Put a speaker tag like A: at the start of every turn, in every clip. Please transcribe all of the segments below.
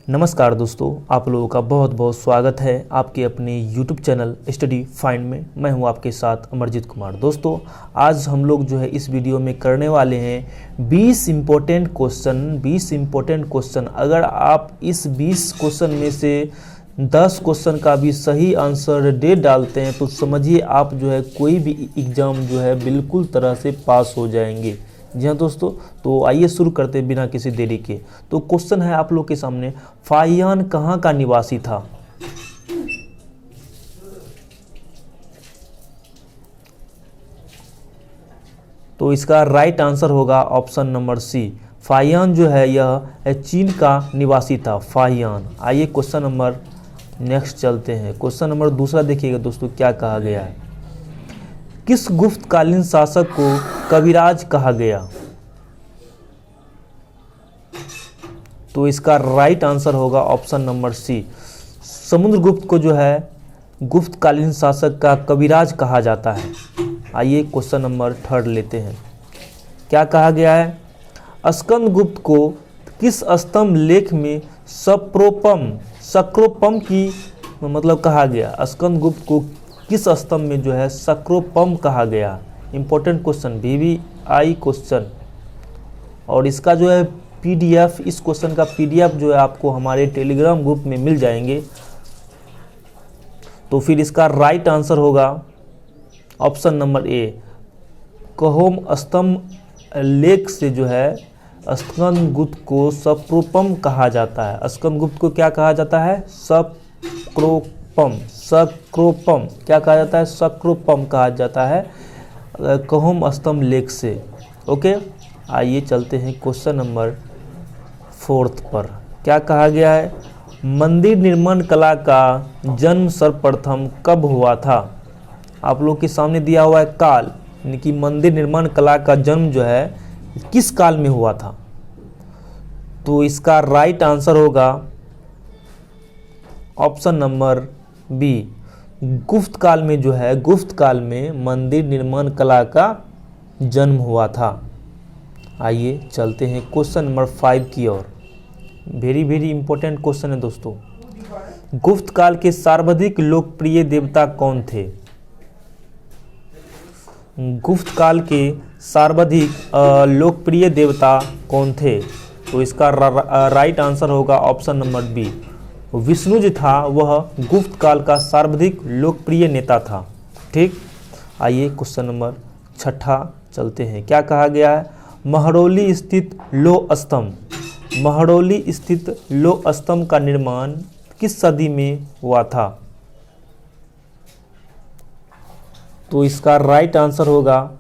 A: नमस्कार दोस्तों, आप लोगों का बहुत बहुत स्वागत है आपके अपने YouTube चैनल स्टडी फाइंड में। मैं हूं आपके साथ अमरजीत कुमार। दोस्तों, आज हम लोग जो है इस वीडियो में करने वाले हैं 20 इम्पोर्टेंट क्वेश्चन। अगर आप इस 20 क्वेश्चन में से 10 क्वेश्चन का भी सही आंसर दे डालते हैं तो समझिए आप जो है कोई भी एग्ज़ाम जो है बिल्कुल तरह से पास हो जाएंगे। जी हाँ दोस्तों, तो आइए शुरू करते बिना किसी देरी के। तो क्वेश्चन है आप लोग के सामने, फाहियान कहाँ का निवासी था? तो इसका राइट आंसर होगा ऑप्शन नंबर सी। फाहियान जो है यह चीन का निवासी था, फाहियान। आइए क्वेश्चन नंबर नेक्स्ट चलते हैं। क्वेश्चन नंबर दूसरा देखिएगा दोस्तों, क्या कहा गया है। किस गुप्तकालीन शासक को कविराज कहा गया? तो इसका राइट आंसर होगा ऑप्शन नंबर सी। समुद्रगुप्त को जो है गुप्तकालीन शासक का कविराज कहा जाता है। आइए क्वेश्चन नंबर थर्ड लेते हैं। क्या कहा गया है? स्कंदगुप्त को किस स्तंभ लेख में सक्रोपम की मतलब कहा गया? स्कंदगुप्त को किस स्तंभ में जो है सक्रोपम कहा गया? Important question, VVI question. और इसका जो है PDF, इस क्वेश्चन का PDF जो है आपको हमारे टेलीग्राम ग्रुप में मिल जाएंगे। तो फिर इसका राइट आंसर होगा ऑप्शन नंबर ए। कहोम स्तंभ लेख से जो है स्कंदगुप्त को सक्रोपम कहा जाता है। स्कंदगुप्त को क्या कहा जाता है? सक्रोपम क्या कहा जाता है? सक्रोपम कहा जाता है कहोम स्तंभ लेख से। ओके, आइए चलते हैं क्वेश्चन नंबर फोर्थ पर। क्या कहा गया है? मंदिर निर्माण कला का जन्म सर्वप्रथम कब हुआ था? आप लोग के सामने दिया हुआ है काल, यानी कि मंदिर निर्माण कला का जन्म जो है किस काल में हुआ था? तो इसका राइट आंसर होगा ऑप्शन नंबर बी। गुप्त काल में जो है, गुप्त काल में मंदिर निर्माण कला का जन्म हुआ था। आइए चलते हैं क्वेश्चन नंबर 5 की ओर। वेरी इंपॉर्टेंट क्वेश्चन है दोस्तों। गुप्त काल के सर्वाधिक लोकप्रिय देवता कौन थे? गुप्त काल के सर्वाधिक लोकप्रिय देवता कौन थे? तो इसका राइट आंसर होगा option number B. Vishnu ji था, वह गुप्त काल का सर्वाधिक लोकप्रिय नेता था। ठीक, आइए क्वेश्चन नंबर 6 चलते हैं। क्या कहा गया है? महरौली स्थित लौह स्तंभ का निर्माण किस सदी में हुआ था? तो इसका राइट आंसर होगा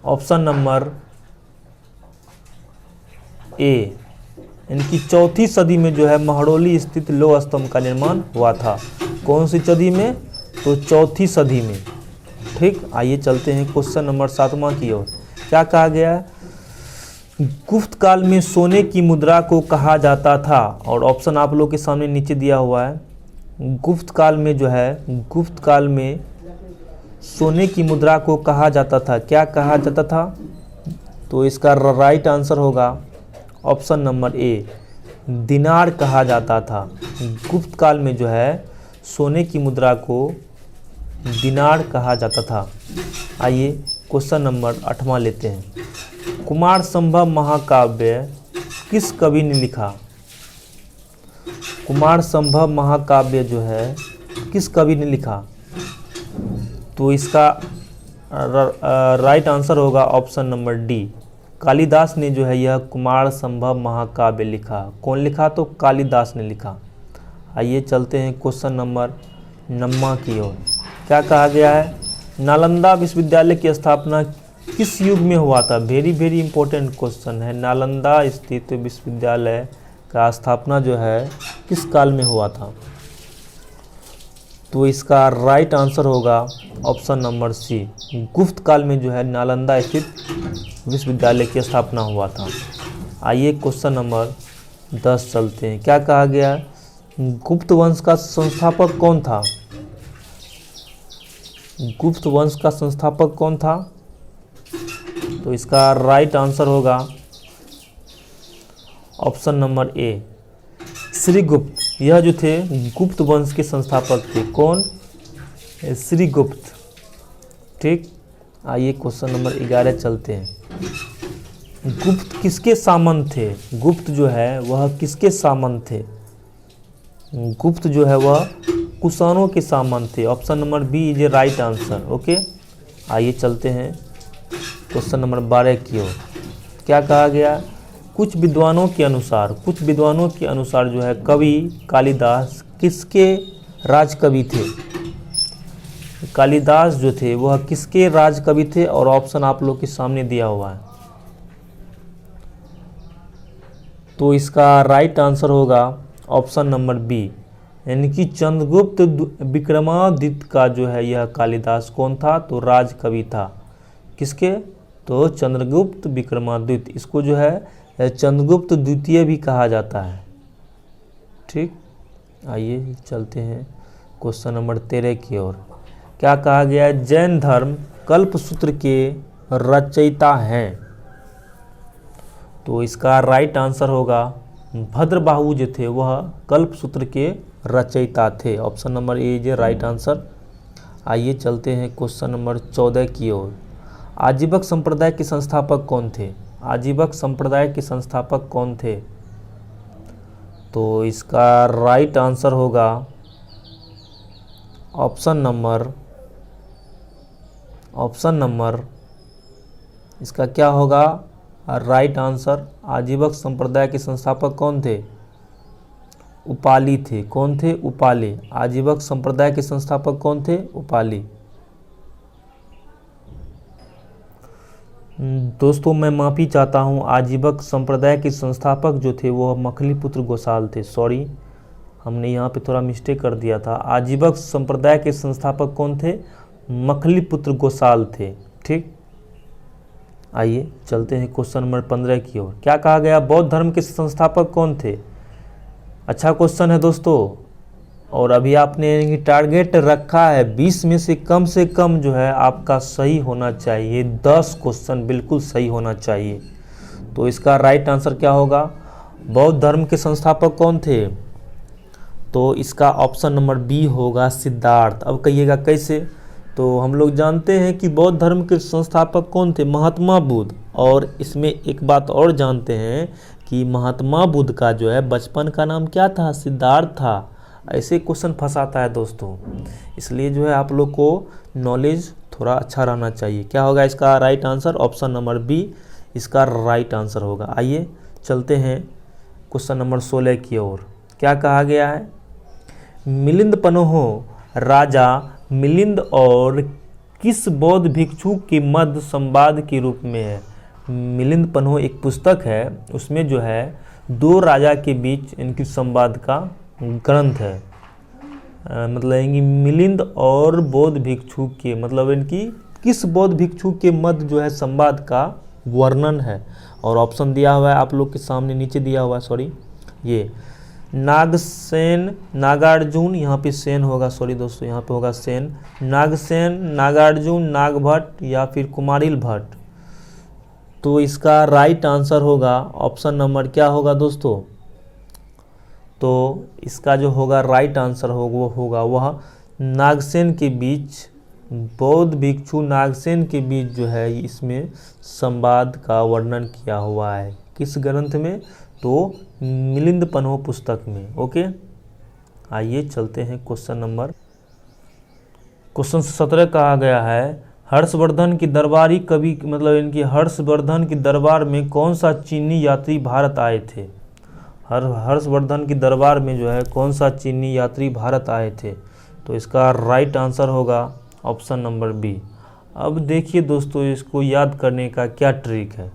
A: ऑप्शन नंबर ए, इनकी 4वीं सदी में जो है महरौली स्थित लौह स्तंभ का निर्माण हुआ था। कौन सी सदी में? तो 4वीं सदी में। ठीक, आइए चलते हैं क्वेश्चन नंबर 7वां की ओर। क्या कहा गया है? गुप्त काल में सोने की मुद्रा को कहा जाता था, और ऑप्शन आप लोग के सामने नीचे दिया हुआ है। गुप्त काल में जो है, गुप्त काल में सोने की मुद्रा को कहा जाता था। क्या कहा जाता था? तो इसका राइट आंसर होगा ऑप्शन नंबर ए, दिनार कहा जाता था। गुप्त काल में जो है सोने की मुद्रा को दिनार कहा जाता था। आइए क्वेश्चन नंबर 8वां लेते हैं। कुमार संभव महाकाव्य किस कवि ने लिखा? कुमार संभव महाकाव्य जो है किस कवि ने लिखा? तो इसका राइट आंसर होगा ऑप्शन नंबर डी। कालिदास ने जो है यह कुमार संभव महाकाव्य लिखा। कौन लिखा? तो कालिदास ने लिखा। आइए चलते हैं क्वेश्चन नंबर 9 की ओर। क्या कहा गया है? नालंदा विश्वविद्यालय की स्थापना किस युग में हुआ था? वेरी इंपॉर्टेंट क्वेश्चन है। नालंदा स्थित विश्वविद्यालय का स्थापना जो है किस काल में हुआ था? तो इसका राइट आंसर होगा ऑप्शन नंबर सी। गुप्त काल में जो है नालंदा स्थित विश्वविद्यालय की स्थापना हुआ था। आइए क्वेश्चन नंबर 10 चलते हैं। क्या कहा गया है? गुप्त वंश का संस्थापक कौन था? गुप्त वंश का संस्थापक कौन था? तो इसका राइट आंसर होगा ऑप्शन नंबर ए श्रीगुप्त। यह जो थे गुप्त वंश के संस्थापक थे। कौन? श्रीगुप्त। ठीक, आइए क्वेश्चन नंबर 11 चलते हैं। गुप्त किसके सामंत थे? गुप्त जो है वह किसके सामंत थे? गुप्त जो है वह कुषाणों के सामंत थे। Option number B is a right answer. Okay, आइए चलते हैं क्वेश्चन नंबर 12 की ओर। क्या कहा गया? कुछ विद्वानों के अनुसार जो है कवि कालिदास किसके राजकवि थे? कालिदास जो थे वह किसके राजकवि थे? और ऑप्शन आप लोग के सामने दिया हुआ है। तो इसका राइट आंसर होगा ऑप्शन नंबर बी, यानी कि चंद्रगुप्त विक्रमादित्य का जो है यह कालिदास कौन था? तो राजकवि था। किसके? तो चंद्रगुप्त विक्रमादित्य। इसको जो है चंद्रगुप्त द्वितीय भी कहा जाता है। ठीक, आइए चलते हैं क्वेश्चन नंबर 13 की ओर। क्या कहा गया? जैन धर्म कल्पसूत्र के रचयिता हैं। तो इसका राइट आंसर होगा भद्रबाहु जो थे वह कल्पसूत्र के रचयिता थे। Option number A is right answer. आइए चलते हैं क्वेश्चन नंबर 14 की ओर। आजीवक संप्रदाय के संस्थापक कौन थे? आजीवक संप्रदाय के संस्थापक कौन थे? तो इसका राइट आंसर होगा ऑप्शन नंबर इसका क्या होगा राइट आंसर? आजीवक संप्रदाय के संस्थापक कौन थे? उपाली थे। कौन थे? उपाली। आजीवक संप्रदाय के संस्थापक कौन थे? उपाली। दोस्तों मैं माफ़ी चाहता हूँ, आजीवक संप्रदाय के संस्थापक जो थे वो मखलीपुत्र गोसाल थे। सॉरी, हमने यहाँ पे थोड़ा मिस्टेक कर दिया था। आजीवक संप्रदाय के संस्थापक कौन थे? मखलीपुत्र गोसाल थे। ठीक, आइए चलते हैं क्वेश्चन नंबर 15 की ओर। क्या कहा गया? बौद्ध धर्म के संस्थापक कौन थे? अच्छा क्वेश्चन है दोस्तों, और अभी आपने टारगेट रखा है 20 में से कम जो है आपका सही होना चाहिए। 10 क्वेश्चन बिल्कुल सही होना चाहिए। तो इसका राइट आंसर क्या होगा? बौद्ध धर्म के संस्थापक कौन थे? तो इसका ऑप्शन नंबर बी होगा सिद्धार्थ। अब कहिएगा कैसे? तो हम लोग जानते हैं कि बौद्ध धर्म के संस्थापक कौन थे? महात्मा बुद्ध। और इसमें एक बात और जानते हैं कि महात्मा बुद्ध का जो है बचपन का नाम क्या था? सिद्धार्थ था। ऐसे क्वेश्चन फंसाता है दोस्तों, इसलिए जो है आप लोग को नॉलेज थोड़ा अच्छा रहना चाहिए। क्या होगा इसका right answer? Option number B इसका राइट आंसर होगा। आइए चलते हैं क्वेश्चन नंबर 16 की ओर। क्या कहा गया है? मिलिंद पन्हो राजा मिलिंद और किस बौद्ध भिक्षु के मध्य संवाद के रूप में है? मिलिंद पन्हो एक पुस्तक है, उसमें जो है दो राजा के बीच इनकी संवाद का ग्रंथ है। मतलब इनकी मिलिंद और बौद्ध भिक्षु के, मतलब इनकी किस बौद्ध भिक्षु के मध्य जो है संवाद का वर्णन है। और ऑप्शन दिया हुआ है आप लोग के सामने, नीचे दिया हुआ है। सॉरी, ये नागसेन, नागार्जुन, यहाँ पे सेन होगा। सॉरी दोस्तों, यहाँ पे होगा सेन। नागसेन, नागार्जुन, नागभट्ट या फिर कुमारिल भट्ट। तो इसका राइट आंसर होगा ऑप्शन नंबर क्या होगा दोस्तों? तो इसका जो होगा राइट आंसर होगा वह नागसेन के बीच, बौद्ध भिक्षु नागसेन के बीच जो है इसमें संवाद का वर्णन किया हुआ है। किस ग्रंथ में? तो मिलिंद पन्हो पुस्तक में। ओके, आइए चलते हैं क्वेश्चन 17 कहा गया है हर्षवर्धन की दरबारी कवि, मतलब इनकी हर्षवर्धन की दरबार में कौन सा चीनी यात्री भारत आए थे? हर्षवर्धन की दरबार में जो है कौन सा चीनी यात्री भारत आए थे? तो इसका राइट आंसर होगा ऑप्शन नंबर बी। अब देखिए दोस्तों, इसको याद करने का क्या ट्रिक है।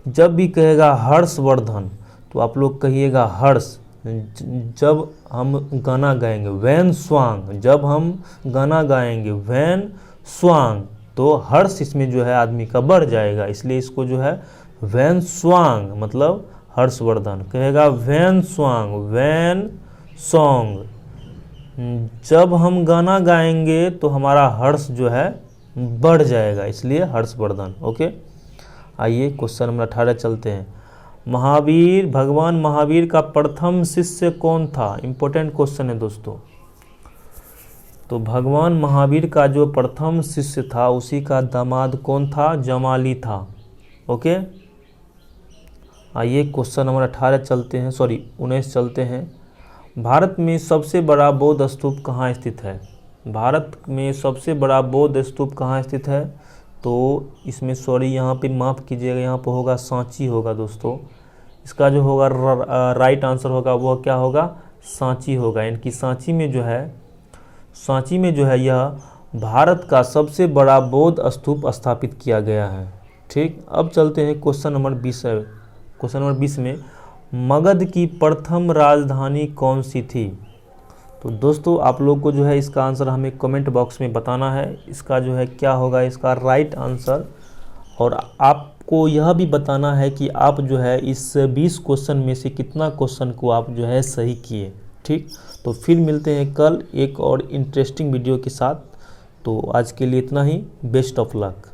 A: जब भी कहेगा हर्षवर्धन तो आप लोग कहिएगा हर्ष। जब हम गाना गाएंगे वैन स्वांग, जब हम गाना गाएंगे वैन स्वांग, तो हर्ष इसमें जो है आदमी का बढ़ जाएगा, इसलिए इसको जो है वैन स्वांग मतलब हर्षवर्धन कहेगा वैन स्वांग, वैन सॉन्ग। जब हम गाना गाएंगे तो हमारा हर्ष जो है बढ़ जाएगा, इसलिए हर्षवर्धन। ओके, आइए क्वेश्चन नंबर 18 चलते हैं। महावीर, भगवान महावीर का प्रथम शिष्य कौन था? इंपॉर्टेंट क्वेश्चन है दोस्तों। तो भगवान महावीर का जो प्रथम शिष्य था उसी का दामाद कौन था? जमाली था। ओके, आइए क्वेश्चन नंबर 19 चलते हैं। भारत में सबसे बड़ा बौद्ध स्तूप कहाँ स्थित है? भारत में सबसे बड़ा बौद्ध स्तूप कहाँ स्थित है? तो इसमें यहाँ पे माफ़ कीजिएगा, यहाँ पे होगा सांची होगा दोस्तों। इसका जो होगा राइट आंसर होगा वो क्या होगा? सांची होगा। यानी कि सांची में जो है यह भारत का सबसे बड़ा बौद्ध स्तूप स्थापित किया गया है। ठीक, अब चलते हैं क्वेश्चन नंबर 20 में, मगध की प्रथम राजधानी कौन सी थी? तो दोस्तों आप लोग को जो है इसका आंसर हमें कमेंट बॉक्स में बताना है। इसका जो है क्या होगा इसका राइट आंसर, और आपको यह भी बताना है कि आप जो है इस 20 क्वेश्चन में से कितना क्वेश्चन को आप जो है सही किए। ठीक, तो फिर मिलते हैं कल एक और इंटरेस्टिंग वीडियो के साथ। तो आज के लिए इतना ही। Best of luck.